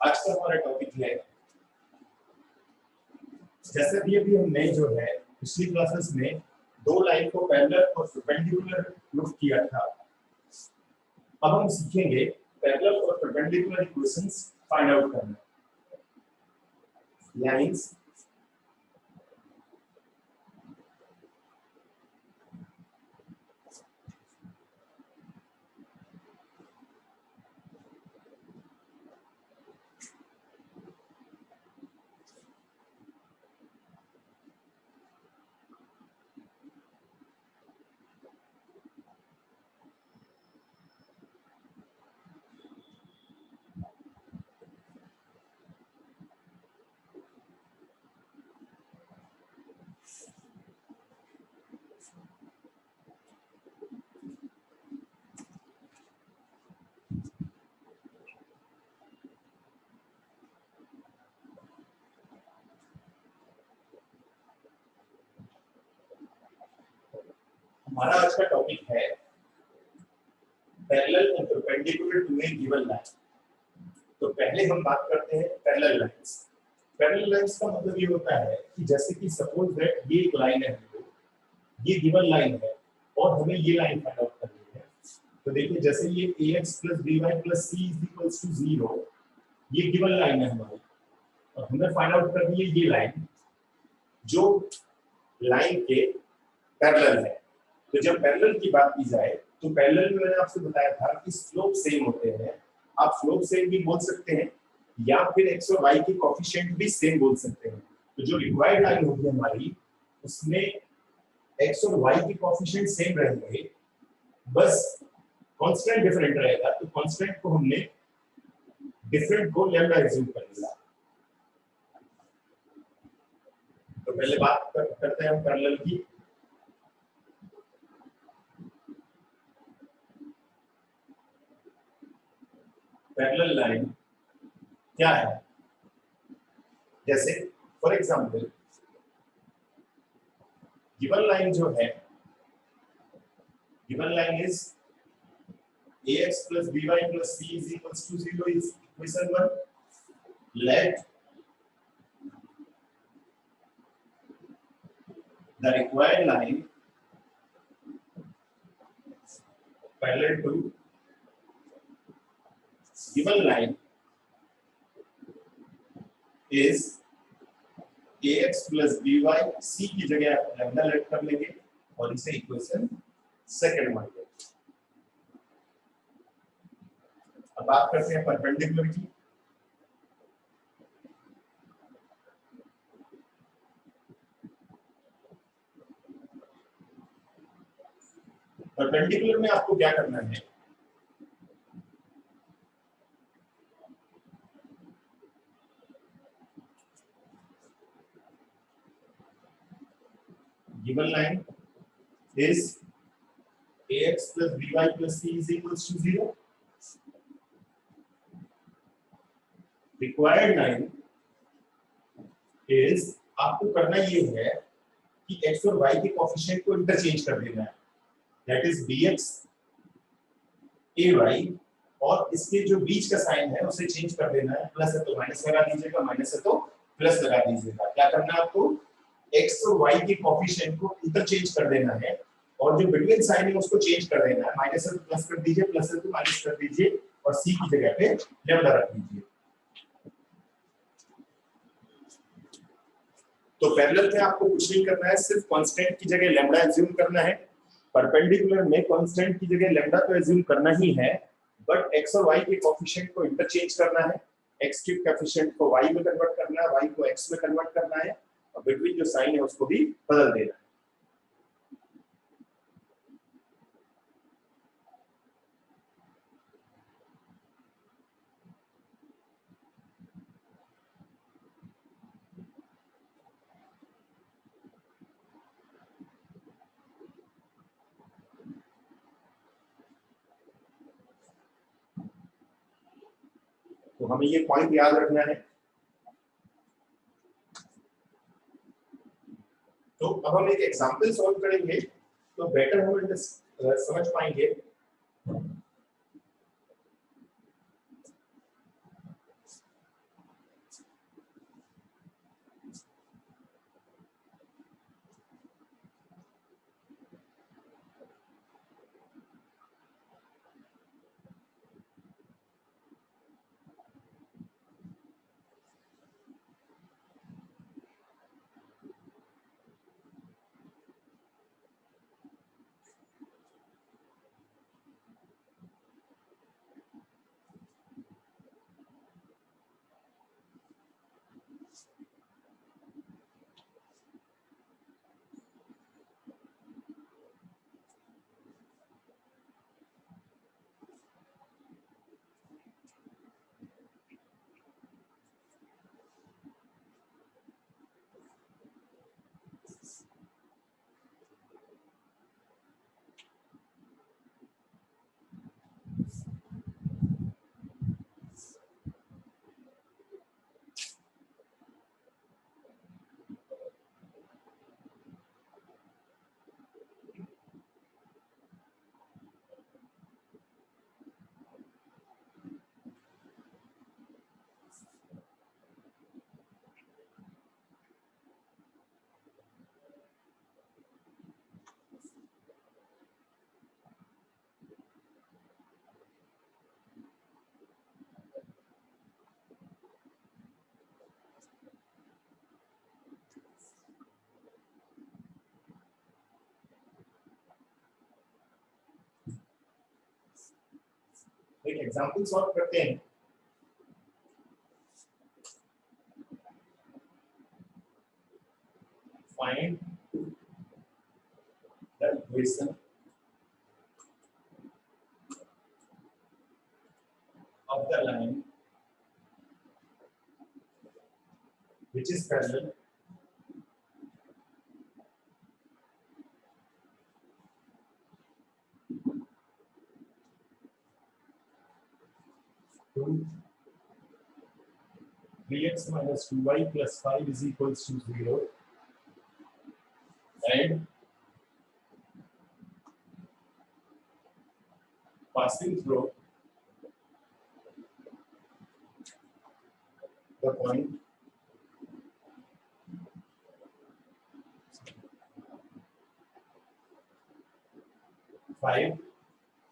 आज का हमारा टॉपिक है, जैसे भी अभी हमने जो है पिछली क्लासेस में दो लाइन को पैरेलल और परपेंडिकुलर प्रूफ किया था। अब हम सीखेंगे पैरेलल और परपेंडिकुलर इक्वेशंस फाइंड आउट करना। लाइंस हमारा आज का टॉपिक है parallel and perpendicular to a given line. तो पहले हम बात करते हैं पैरेलल लाइंस। पैरेलल लाइंस का मतलब ये होता है कि जैसे कि सपोज दैट ये एक लाइन है, ये गिवन लाइन है और हमें ये लाइन फाइंड आउट करनी है। तो देखिए जैसे ये ax + by + c = 0, ये गिवन लाइन है हमारी और हमें फाइंड आउट करनी है ये लाइन जो लाइन के पैरेलल है। तो जब पैरेलल की बात की जाए तो पैरेलल में मैंने आपसे बताया था कि स्लोप सेम होते हैं। आप स्लोप सेम भी बोल सकते हैं या फिर x और y के कोएफिशिएंट भी सेम बोल सकते हैं। तो जो रिक्वायर्ड लाइन होगी हमारी उसमें x और y के कोएफिशिएंट सेम रहेंगे, बस कांस्टेंट डिफरेंट रहेगा। तो कांस्टेंट को हमने डिफरेंट को लैम्डा एज्यूम कर लिया। तो पहले बात करते हैं हम पैरेलल की। पैरेलल लाइन क्या है? जैसे फॉर एग्जांपल गिवन लाइन जो है, given line is ax + by + c = 0 is equation 1. Let the required line parallel to given line is ax + by, c की जगह आप लैम्डा लेट कर लेंगे और इसे इक्वेशन सेकंड मान लेंगे। अब बात करते हैं परपेंडिकुलर की। परपेंडिकुलर में आपको क्या करना है? given line is ax + by + c = 0. required line is, आपको करना ये है कि x और y के कोएफिशिएंट को इंटरचेंज कर देना है। दैट इज bx ay, और इसके जो बीच का साइन है उसे चेंज कर देना है। प्लस है तो माइनस लगा दीजिएगा, माइनस है तो प्लस लगा दीजिएगा। क्या करना है आपको? x और y के कोएफिशिएंट को इंटरचेंज कर देना है और जो बिटवीन साइन है उसको चेंज कर देना है। माइनस है तो प्लस कर दीजिए, प्लस है तो माइनस कर दीजिए और c की जगह पे लैम्डा रख दीजिए। तो पैरेलल में आपको कुछ नहीं करना है, सिर्फ कांस्टेंट की जगह लैम्डा एज्यूम करना है। परपेंडिकुलर में कांस्टेंट की जगह लैम्डा तो एज्यूम करना ही है, बट x और y के कोएफिशिएंट को इंटरचेंज करना है। x के कोएफिशिएंट को y में कन्वर्ट करना है, y को x में कन्वर्ट करना है और बिटवीन जो साइन है उसको भी बदल देना है। तो हमें ये पॉइंट याद रखना है। तो अब हम एक एग्जांपल सॉल्व करेंगे तो बेटर हम समझ पाएंगे। एक एग्जांपल सॉल्व करते हैं। Find the equation of the line which is parallel to 3x minus 2y plus 5 is equals to 0 and passing through the point five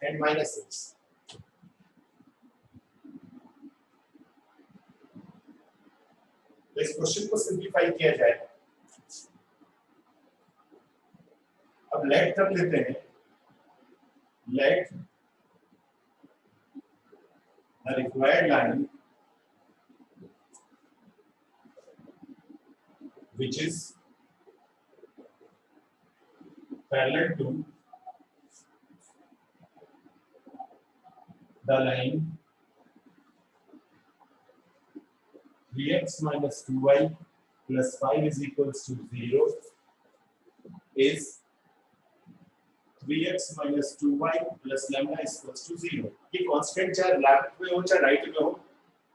and minus 6. तो इस क्वेश्चन को सिंप्लीफाई किया जाए। अब लेट कर लेते हैं, let the required line which is parallel to the line 3x minus 2y plus 5 is equals to 0 is 3x minus 2y plus lambda is equals to 0। ये कांस्टेंट चाहे लेफ्ट में हो चाहे राइट में हो,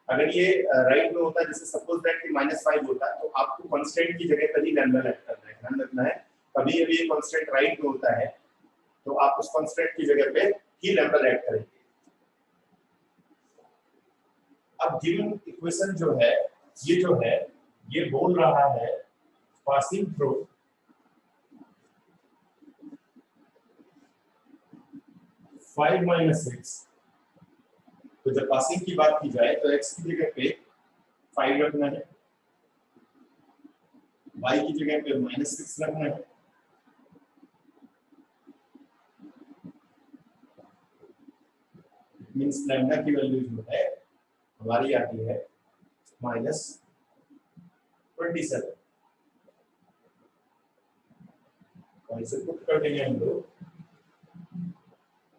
अगर ये राइट में होता है, जैसे सपोज दैट कि -5 होता है, तो आपको कांस्टेंट की जगह पर ही लैम्डा ऐड करना है। ध्यान रखना है, कभी भी ये कांस्टेंट राइट में होता है तो आप उस कांस्टेंट की जगह पे ही लैम्डा ऐड करेंगे। अब गिवन इक्वेशन जो है ये बोल रहा है पासिंग थ्रू फाइव माइनस 6। तो जब पासिंग की बात की जाए तो x की जगह पे 5 रखना है, y की जगह पे -6 रखना है। मींस लैम्डा की वैल्यू जो है हमारी आती है -27। तो इसे पुट कर देंगे हम लोग,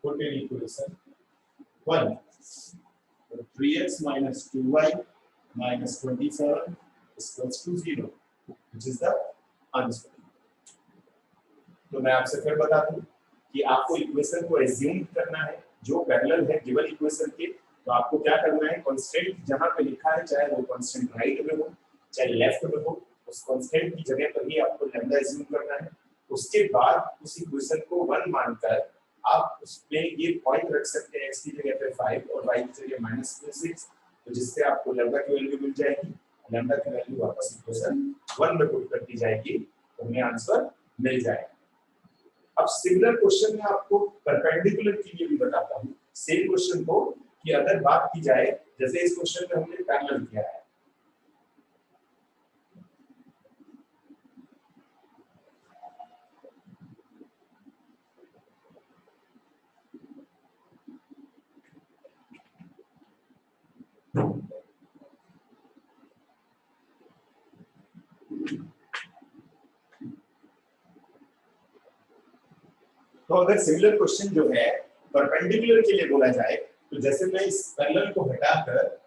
put in equation 1 3x minus 2y minus 27 is equals to 0, which is the answer। तो मैं आपसे फिर बता दूं कि आपको इक्वेशन को एज्यूम करना है जो पैरेलल है गिवन इक्वेशन के। तो आपको क्या करना है, कांस्टेंट जहां पे लिखा है चाहे वो कांस्टेंट राइट में हो चाहे लेफ्ट में हो, उस कांस्टेंट की जगह पर ही आपको लैम्डा एज्यूम करना है। उसके बाद उस इक्वेशन को 1 मानकर आप उसमें ये पॉइंट रख सकते हैं, x की जगह पे 5 और y की जगह -6, तो जिससे आपको लैम्डा की वैल्यू मिल जाएगी। लैम्डा की वैल्यू वापस इक्वेशन 1 में पुट कर दी जाएगी तो हमें आंसर मिल जाएगा। अब सिमिलर क्वेश्चन में आपको परपेंडिकुलर के लिए भी बताता हूं सेम क्वेश्चन को, कि अगर बात की जाए जैसे इस क्वेश्चन में हमने पैरेलल किया है, तो अगर सिमिलर क्वेश्चन जो है परपेंडिकुलर के लिए बोला जाए, तो जैसे मैं इस पैरेलल को हटाकर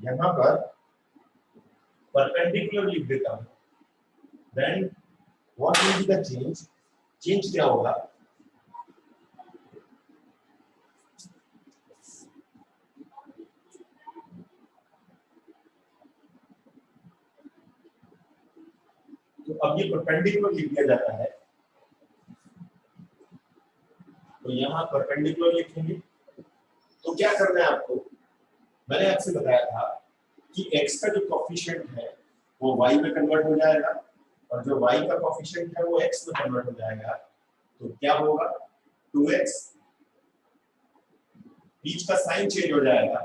यहां पर परपेंडिकुलर लिख देता हूं, then what will be the change क्या होगा, तो अब ये परपेंडिकुलर लिख दिया जाता है, तो यहाँ परपेंडिकुलर लिखेंगे। तो क्या करना है आपको, मैंने आपसे बताया था कि x का जो कोफिशिएंट है वो y में कन्वर्ट हो जाएगा और जो y का कोफिशिएंट है वो x में कन्वर्ट हो जाएगा। तो क्या होगा, 2x, बीच का साइन चेंज हो जाएगा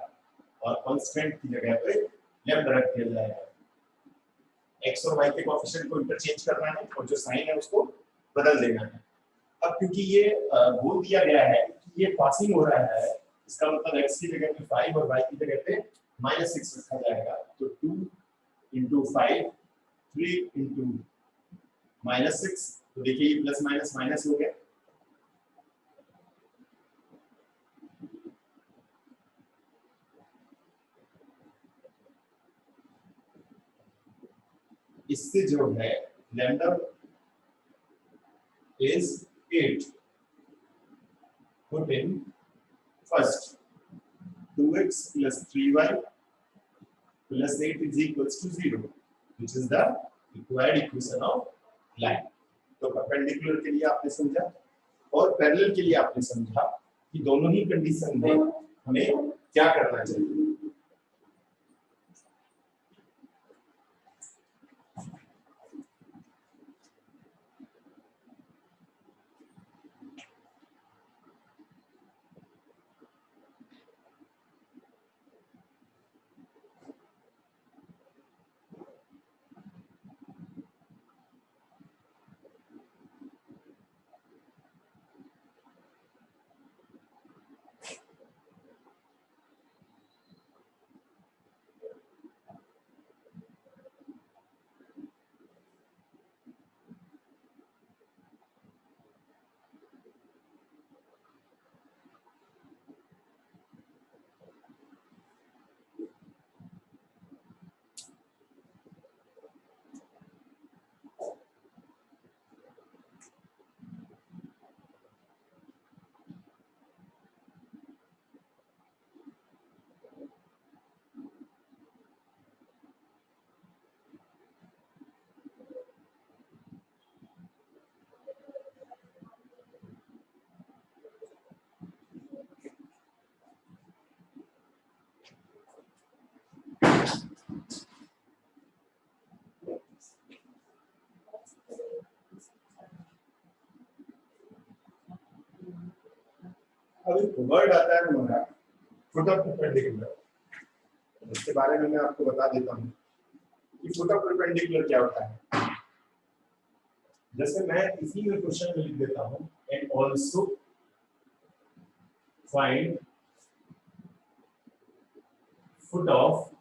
और कांस्टेंट की जगह पे लैम्डा रख दिया जाएगा। x और y के कोफिशिएंट को इंटरचेंज करना है और जो साइन है उसको बदल देना है। अब क्योंकि ये बोल दिया गया है कि ये पासिंग हो रहा है, इसका मतलब x की जगह पे 5 और y की जगह पे -6 रखा जाएगा। तो 2 × 5 3 × -6, तो देखिए ये प्लस माइनस माइनस हो गया। इससे जो है lambda is 8, put in first 2x plus 3y plus 8 is equals to 0, which is the required equation of line. तो परपेंडिकुलर के लिए आपने समझा और पैरेलल के लिए आपने समझा कि दोनों ही कंडीशन में हमें क्या करना चाहिए। अब एक वर्ड आता है हमारा फुट ऑफ परपेंडिकुलर, इसके बारे में मैं आपको बता देता हूँ कि फुट ऑफ परपेंडिकुलर क्या होता है। जैसे मैं इसी में क्वेश्चन में लिख देता हूँ and also find foot of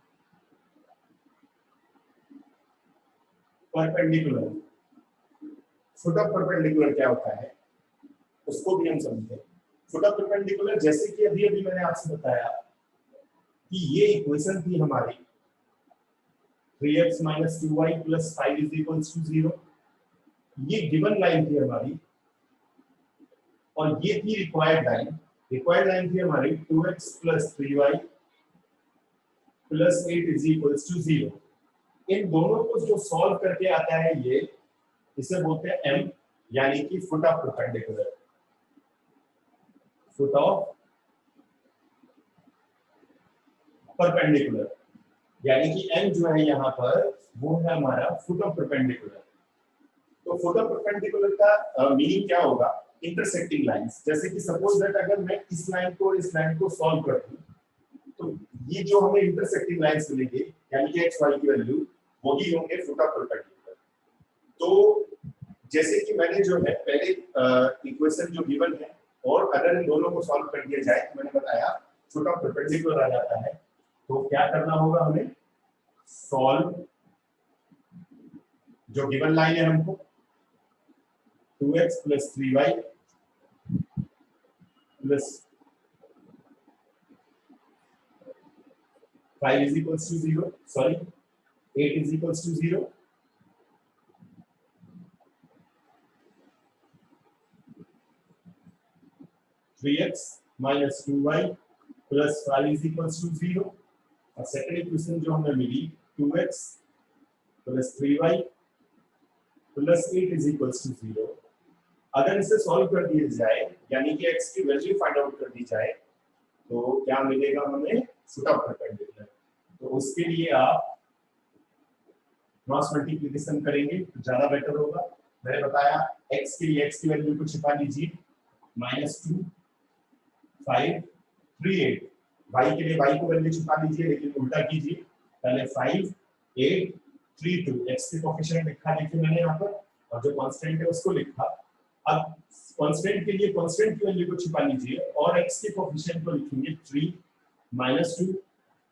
perpendicular. Foot of perpendicular क्या होता है उसको भी हम समझते हैं। फुट ऑफ परपेंडिकुलर जैसे कि अभी अभी मैंने आपसे बताया कि ये इक्वेशन थी हमारी 3x - 2y + 5 = 0। ये गिवन लाइन थी हमारी और ये थी रिक्वायर्ड लाइन। रिक्वायर्ड लाइन थी हमारी 2x + 3y + 8 = 0। इन दोनों को जो सॉल्व करके आता है ये इसे बोलते हैं m, यानी कि foot of perpendicular. Foot of perpendicular यानी कि m जो है यहाँ पर वो है हमारा फुट ऑफ परपेंडिकुलर। तो फुट ऑफ परपेंडिकुलर का मीनिंग क्या होगा? Intersecting lines. जैसे कि सपोज दैट अगर मैं इस लाइन को सॉल्व कर दूं तो ये जो हमें इंटरसेक्टिंग लाइंस मिलेंगे यानी कि x y की वैल्यू वही होंगे फुट ऑफ परपेंडिकुलर। तो जैसे कि मैंने जो है पहले इक्वेशन जो गिवन है और अगर इन दोनों को सॉल्व कर दिया जाए तो मैंने बताया फुट ऑफ परपेंडिकुलर आ जाता है। तो क्या करना होगा हमें? सॉल्व जो गिवन लाइन है हमको 2x + 3y + 5 = 0, sorry 8 = 0। (3x - 2y + 5 = 0) और सेकंड इक्वेशन जो हमें मिली 2x + 3y + 8 = 0। अगर इसे सॉल्व कर दिया जाए यानी कि x की वैल्यू फाइंड आउट कर दी जाए तो क्या मिलेगा हमें? Foot of perpendicular. तो उसके लिए आप क्रॉस मल्टीप्लिकेशन करेंगे तो ज्यादा बेटर होगा। मैंने बताया x के लिए x की वैल्यू को छिपा लीजिए -2 5 3 8। y के लिए y को वैल्यू छिपा लीजिए लेकिन उल्टा कीजिए, पहले 5 8 3 2। x के कोएफिशिएंट लिखा देखिए मैंने यहाँ पर और जो कांस्टेंट है उसको लिखा। अब कांस्टेंट के लिए कांस्टेंट की वैल्यू को छिपा लीजिए और x के कोएफिशिएंट को लिखेंगे 3 -2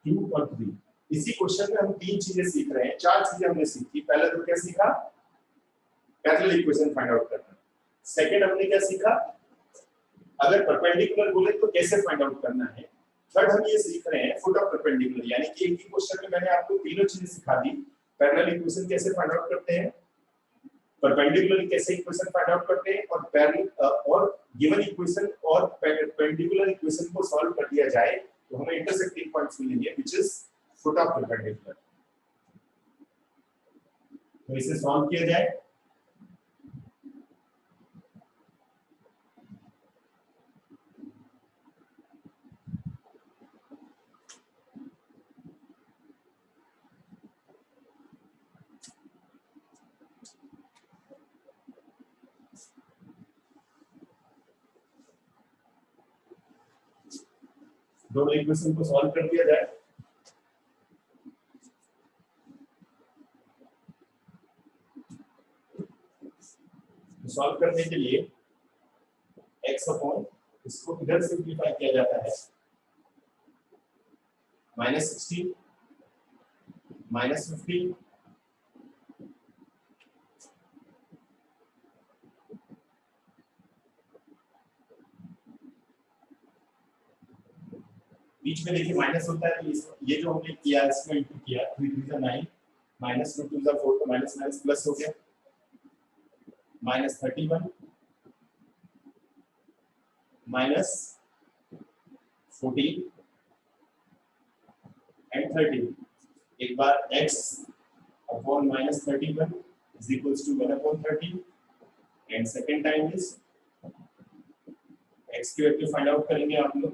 2 और 3। इसी क्वेश्चन में हम तीन चीजें सीख रहे हैं, चार चीजें हमने सीखी। पहले तो क्या सीखा, पैरेलल इक्वेशन फाइंड आउट करना। सेकंड हमने क्या सीखा, अगर परपेंडिकुलर बोले तो कैसे फाइंड आउट करना है। थर्ड हम ये सीख रहे हैं फुट ऑफ परपेंडिकुलर, यानी कि एक ही क्वेश्चन में मैंने आपको तीनों चीजें सिखा दी। पैरेलल इक्वेशन कैसे फाइंड आउट करते हैं, परपेंडिकुलर कैसे इक्वेशन फाइंड आउट करते हैं, और पैरेलल और गिवन इक्वेशन और परपेंडिकुलर इक्वेशन को सॉल्व कर दिया जाए तो हमें इंटरसेक्टिंग पॉइंट्स मिलेंगे which is foot of perpendicular. तो इसे सॉल्व किया जाए। दोनों इक्वेशन को सॉल्व कर दिया जाए। तो सॉल्व करने के लिए x अपॉन इसको इधर सिंपलीफाई किया जाता है, -16 -15 बीच में देखिए माइनस होता है, तो ये जो हमने किया इसमें इंटू किया 3 3 9 -2 2 4 तो माइनस माइनस प्लस हो गया, -31 -14 एंड 30। एक बार x upon -31 is equals to 1 upon 30 and second time is x की वैल्यू फाइंड आउट करेंगे आप लोग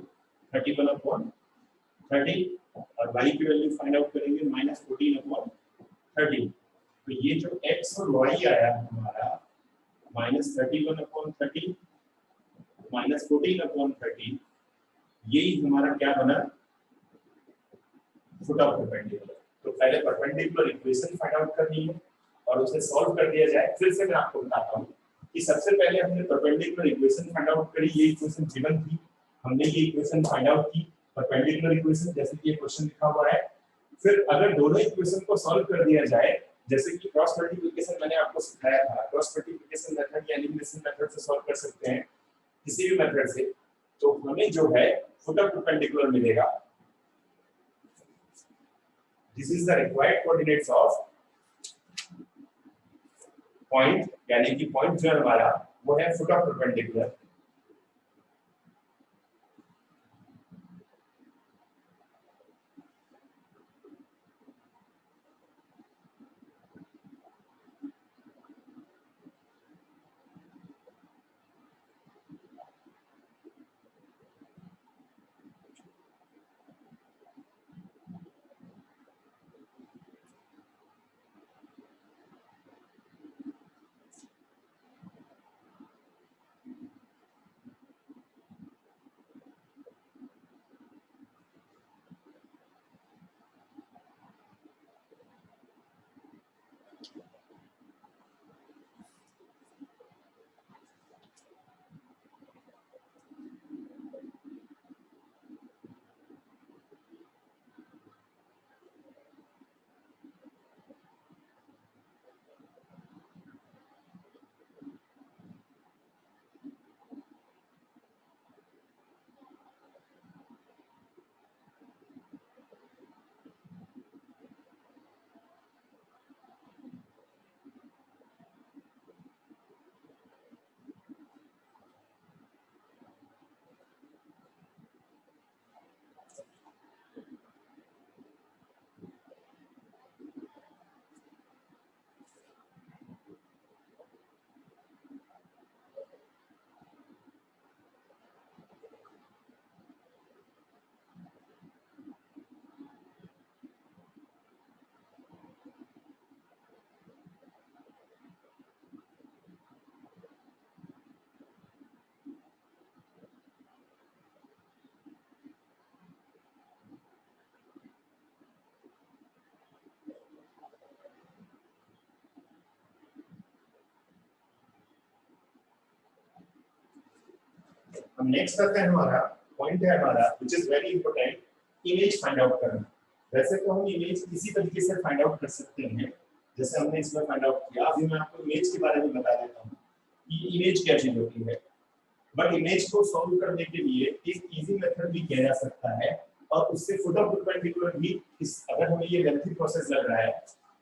31 अपॉन 30 और y की वैल्यू फाइंड आउट करेंगे -14 अपॉन 30। तो ये जो x और y आया हमारा -31 अपॉन 30 -14 अपॉन 30, यही हमारा क्या बना, फुट ऑफ परपेंडिकुलर। तो पहले परपेंडिकुलर इक्वेशन फाइंड आउट करनी है और उसे सॉल्व कर दिया जाए। फिर से मैं आपको बताता हूँ कि सबसे पहले हमने परपेंडिकुलर इक्वेशन फाइंड आउट करी, ये इक्वेशन गिवन थी, हमने ये इक्वेशन फाइंड आउट की परपेंडिकुलर इक्वेशन जैसे कि ये क्वेश्चन लिखा हुआ है। फिर अगर दोनों इक्वेशन को सॉल्व कर दिया जाए, जैसे कि क्रॉस मल्टीप्लिकेशन मैंने आपको सिखाया था, क्रॉस मल्टीप्लिकेशन मेथड या एलिमिनेशन मेथड से सॉल्व कर सकते हैं, किसी भी मेथड से, तो हमें जो है फुट ऑफ परपेंडिकुलर मिलेगा। This is the required coordinates of point, यानी कि पॉइंट जो हमारा वो है फुट ऑफ परपेंडिकुलर। अब नेक्स्ट आता है हमारा पॉइंट है हमारा which is very important, image find out करना। वैसे तो हम इमेज इसी तरीके से फाइंड आउट कर सकते हैं जैसे हमने इसमें फाइंड आउट किया। अभी मैं आपको इमेज के बारे में बता देता हूँ कि इमेज क्या चीज होती है। बट इमेज को सॉल्व करने के लिए एक इजी मेथड भी किया जा सकता है और उससे फुट ऑफ परपेंडिकुलर भी अगर हमें ये लेंथी प्रोसेस लग रहा है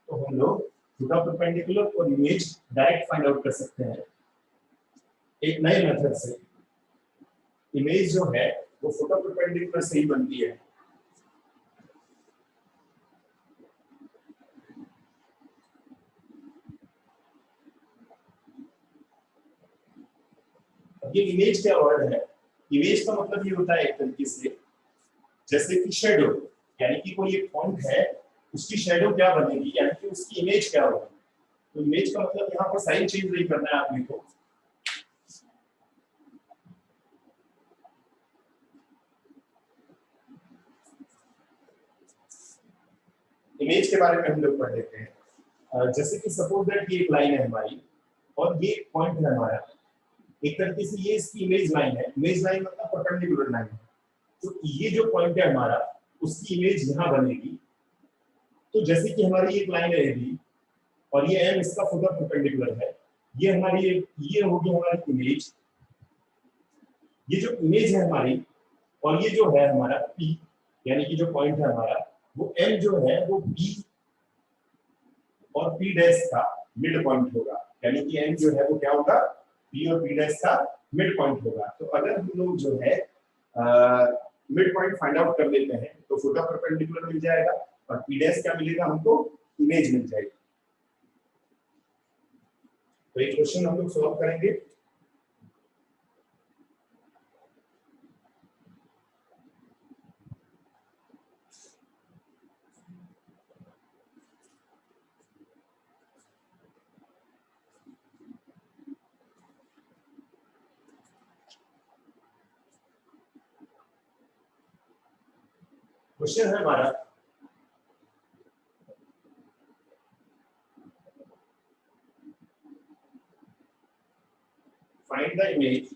तो हम लोग फुट ऑफ परपेंडिकुलर और इमेज डायरेक्ट फाइंड आउट कर सकते हैं एक नए मेथड से। इमेज जो है वो फुट ऑफ परपेंडिकुलर से ही बनती है। ये इमेज क्या वर्ड है? इमेज का मतलब ये होता है एक तरीके से जैसे कि शेडो, यानी कि कोई एक पॉइंट है उसकी शेडो क्या बनेगी, यानी कि उसकी इमेज क्या होगी। तो इमेज का मतलब यहाँ पर साइन चेंज नहीं करना है आपने को। इमेज के बारे में हम लोग पढ़ लेते हैं। जैसे कि सपोज दैट ये एक लाइन है हमारी और ये पॉइंट है हमारा, एक तरीके से ये इसकी इमेज लाइन है। इमेज लाइन मतलब परपेंडिकुलर लाइन है। तो ये जो पॉइंट है हमारा उसकी इमेज यहाँ बनेगी। तो जैसे कि हमारी एक लाइन है एबी और ये एम इसका फुट ऑफ परपेंडिकुलर है, ये हमारी ये होगी हमारी इमेज। ये जो इमेज है हमारी और ये जो है हमारा पी, यानी कि जो पॉइंट है हमारा वो एम जो है वो बी और पी डैश का मिड पॉइंट होगा, यानी कि एम जो है वो क्या होगा, पी और पी डैश का मिड पॉइंट होगा। तो अगर हम लोग जो है मिड पॉइंट फाइंड आउट कर लेते हैं तो फुट ऑफ परपेंडिकुलर मिल जाएगा और पी डैश क्या मिलेगा हमको, इमेज मिल जाएगी। तो ये क्वेश्चन हम लोग सॉल्व करेंगे। क्वेश्चन है हमारा find the image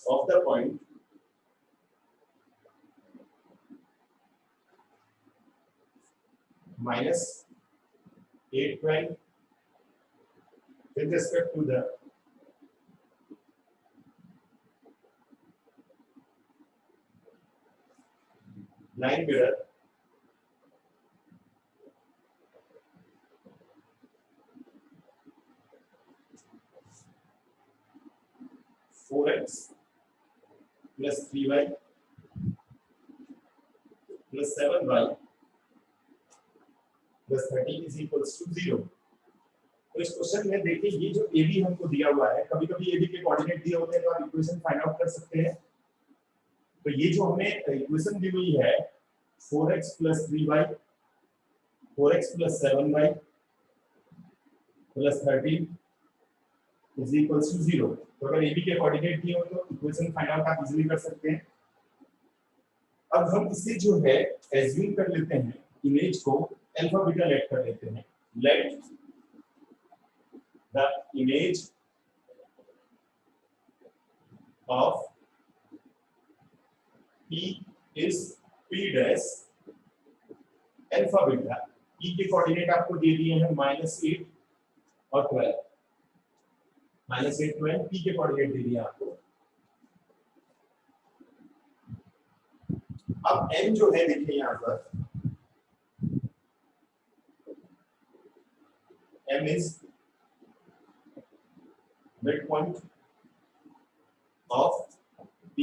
of the point minus 812 with respect to the line mirror four x plus 3y plus 7y plus 13 is equals to 0। तो इस क्वेश्चन में देखिए ये जो ए बी हमको दिया हुआ है, कभी कभी ए बी के कोऑर्डिनेट दिए होते हैं तो आप इक्वेशन फाइंड आउट कर सकते हैं। तो ये जो हमें इक्वेशन दी हुई है 4x plus 3y 4x plus 7y plus 13 is equals to 0। तो अगर ए बी के कोऑर्डिनेट दिए हो तो इक्वेशन फाइंड आउट आप इजीली कर सकते हैं। अब हम इसे जो है एज्यूम कर लेते हैं, इमेज को अल्फा बीटा लेट कर लेते हैं। Let the image of P is P dash alpha beta. P के कोऑर्डिनेट आपको दे दिए हैं -8 और 12, -8 12 P के कोऑर्डिनेट दे दिए आपको। अब n जो है देखिए यहाँ पर m is midpoint of P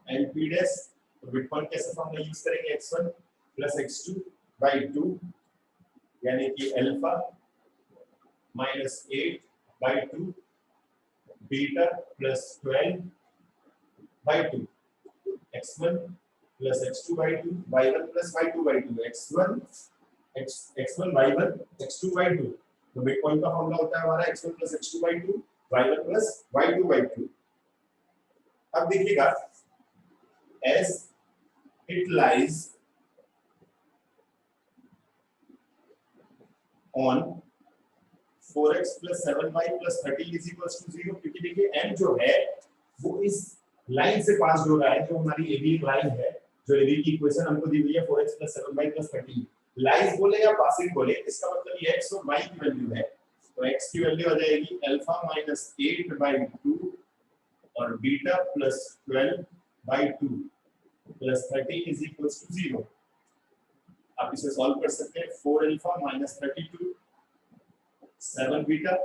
and P dash। तो midpoint कैसे फॉर्मूला यूज करेंगे, x1 plus x2 by 2 यानी कि alpha -8 by 2 beta plus 12 by 2 x1 plus x2 by 2 y1 plus y2 by 2 x1 y1 x2 by 2। तो mid point का formula होता है हमारा x1 plus x2 by 2 y1 plus y2 by 2। अब देखिएगा as it lies on 4x plus 7y plus 13 is equals to 0, क्योंकि देखिए m जो है वो इस लाइन से पास हो रहा है, जो हमारी ए बी एक लाइन है, जो ए बी की इक्वेशन हमको दी हुई है 4x + 7y + 13। लाइज बोले या पासिंग बोले, इसका मतलब ये x और y की वैल्यू है, तो x की वैल्यू आ जाएगी अल्फा माइनस 8/2 और beta plus 12/2 plus 13 is equal to 0। आप इसे सॉल्व कर सकते हैं। 4 alpha minus 32 7 beta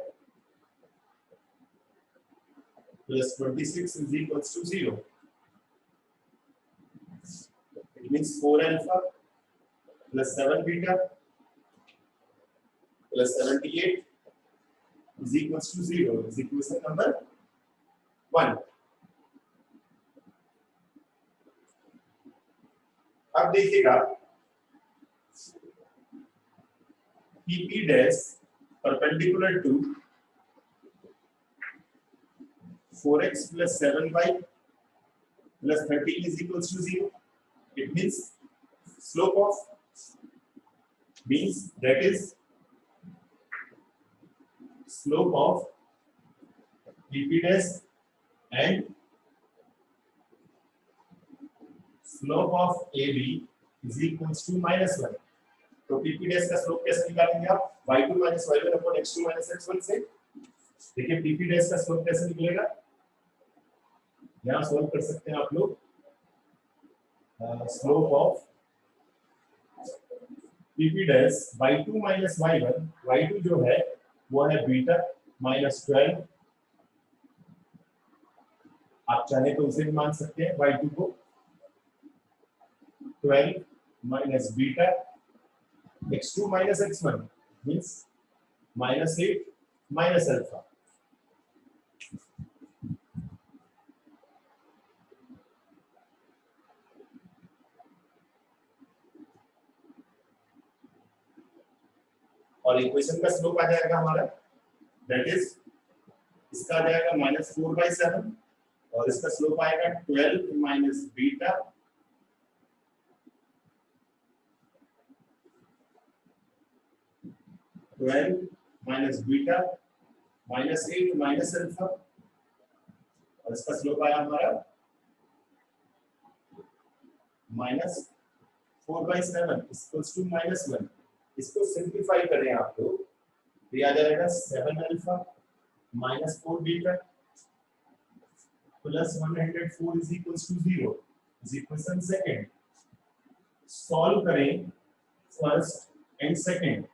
plus 26 is equal to 0। It means 4 alpha plus 7 beta plus 78 is equals to 0 is equation number 1। अब देखिएगा PP dash perpendicular to 4x plus 7y plus 13 is equals to 0। It means slope of means that is slope of PP dash and slope of AB is equals to -1। तो PP dash का slope कैसे निकालेंगे आप? y2 - y1 / x2 - x1 से। देखिए PP dash का slope कैसे निकलेगा, यहाँ सॉल्व कर सकते हैं आप लोग। Slope of PP dash y2 - y1, y2 जो है वो है बीटा -12, आप चाहे तो उसे भी मान सकते हैं y2 को 12 minus beta x2 - x1 means -8 minus alpha. और इक्वेशन का स्लोप आ जाएगा हमारा, दैट इज इसका आ जाएगा -4/7 और इसका स्लोप आएगा 12 minus beta 12 minus beta -8 minus alpha और इसका स्लोप आया हमारा -4/7 इक्वल्स टू -1। इसको सिंपलीफाई करें आप लोग तो ये आ जाएगा 7 alpha -4 beta plus 104 is equals to 0 is equation second. Solve करें फर्स्ट एंड सेकंड,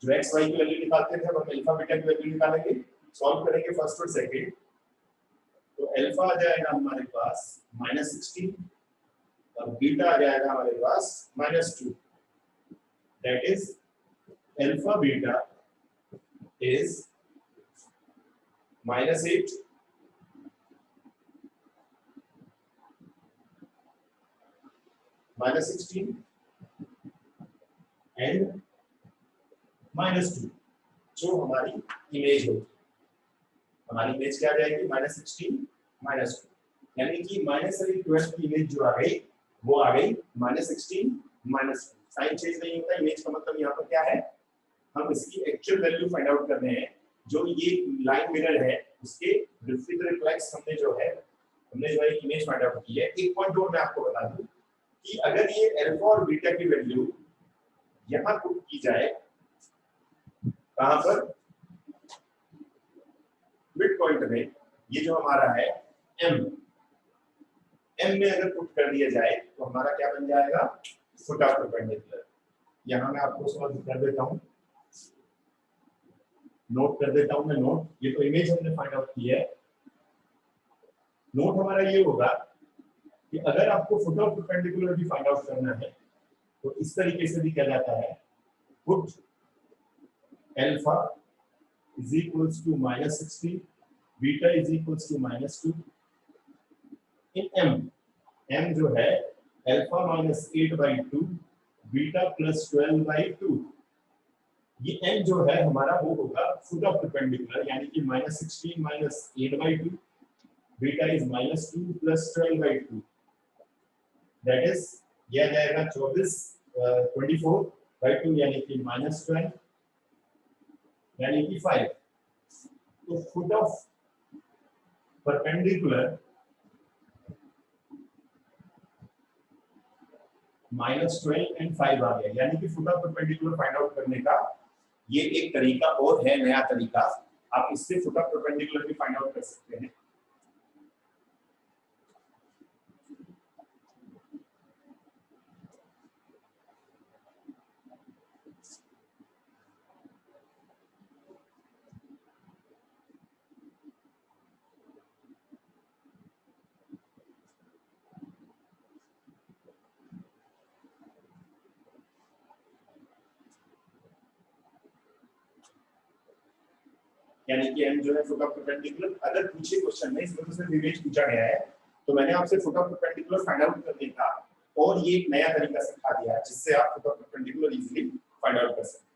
जो x y की वैल्यू निकालते थे हम अल्फा बीटा की वैल्यू निकालेंगे। सॉल्व करेंगे फर्स्ट और सेकंड, तो अल्फा आ जाएगा हमारे पास -16 और बीटा आ जाएगा हमारे पास -2। That is alpha beta is -8 -16 and -2, जो हमारी इमेज होगी। हमारी इमेज क्या आ जाएगी? -16 -2, यानी कि -12 की इमेज जो आ गई वो आ गई -16 -2। साइन चेंज नहीं होता, इमेज का मतलब यहाँ पर क्या है, हम इसकी एक्चुअल वैल्यू फाइंड आउट करने हैं। जो ये लाइन मिरर है उसके विपरीत रिफ्लेक्स हमने जो है इमेज फाइंड आउट की है। एक पॉइंट और मैं आपको बता दूं कि अगर ये अल्फा और बीटा की वैल्यू यहाँ पुट की जाए, कहां पर? मिड पॉइंट में, ये जो हमारा है m में अगर पुट कर दिया जाए तो हमारा क्या बन जाएगा? Foot of perpendicular. यहाँ मैं आपको सॉल्व कर देता हूँ, नोट कर देता हूँ मैं नोट। ये तो इमेज हमने फाइंड आउट की है। नोट हमारा ये होगा कि अगर आपको फुट ऑफ परपेंडिकुलर भी फाइंड आउट करना है तो इस तरीके से भी किया जाता है। Put alpha is equals to -16, beta is equals to -2 in m जो है अल्फा -8/2 बीटा +12/2। ये n जो है हमारा वो होगा फुट ऑफ परपेंडिकुलर, यानी कि -16 -8/2 बीटा इज -2 +12/2, दैट इज ये आ जाएगा 24/2 यानी कि -12 यानी कि 5। तो फुट ऑफ परपेंडिकुलर -12 एंड 5 आ गया, यानी कि foot of perpendicular find out करने का ये एक तरीका और है, नया तरीका। आप इससे फुट ऑफ परपेंडिकुलर भी फाइंड आउट कर सकते हैं। यानी कि m जो है फुट ऑफ परपेंडिकुलर, अगर पूछे क्वेश्चन में, इसमें तो सिर्फ इमेज पूछा गया है, तो मैंने आपसे foot of perpendicular find out करने का और ये एक नया तरीका सिखा दिया जिससे आप foot of perpendicular easily find out कर सकते हैं।